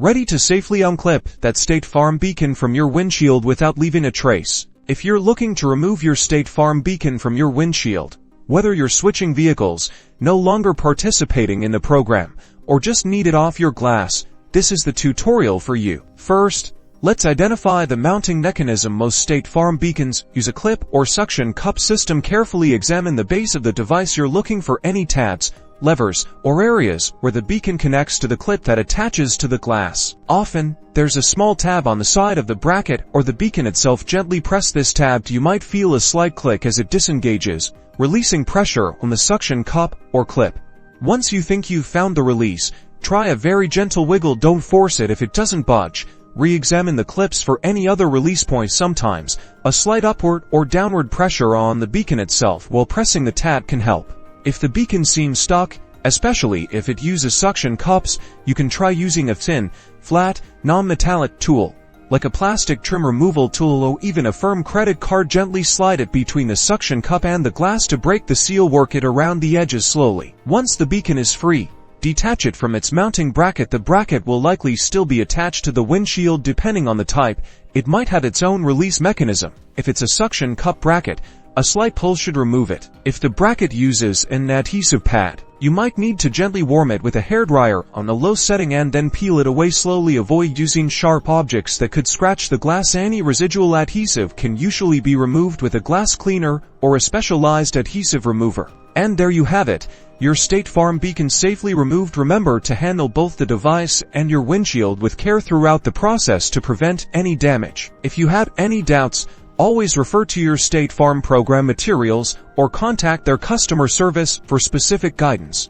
Ready to safely unclip that State Farm beacon from your windshield without leaving a trace. If you're looking to remove your State Farm beacon from your windshield, whether you're switching vehicles, no longer participating in the program, or just need it off your glass, this is the tutorial for you. First, let's identify the mounting mechanism. Most State Farm beacons use a clip or suction cup system. Carefully examine the base of the device. You're looking for any tabs, levers, or areas where the beacon connects to the clip that attaches to the glass. Often, there's a small tab on the side of the bracket or the beacon itself. Gently press this tab. You might feel a slight click as it disengages, releasing pressure on the suction cup or clip. Once you think you've found the release, try a very gentle wiggle. Don't force it. If it doesn't budge, re-examine the clips for any other release points. Sometimes, a slight upward or downward pressure on the beacon itself while pressing the tab can help. If the beacon seems stuck, especially if it uses suction cups, you can try using a thin, flat, non-metallic tool, like a plastic trim removal tool or even a firm credit card. Gently slide it between the suction cup and the glass to break the seal. Work it around the edges slowly. Once the beacon is free, detach it from its mounting bracket. The bracket will likely still be attached to the windshield. Depending on the type, it might have its own release mechanism. If it's a suction cup bracket, a slight pull should remove it. If the bracket uses an adhesive pad, you might need to gently warm it with a hairdryer on a low setting and then peel it away slowly. Avoid using sharp objects that could scratch the glass. Any residual adhesive can usually be removed with a glass cleaner or a specialized adhesive remover. And there you have it, your State Farm beacon safely removed. Remember to handle both the device and your windshield with care throughout the process to prevent any damage. If you have any doubts, always refer to your State Farm program materials or contact their customer service for specific guidance.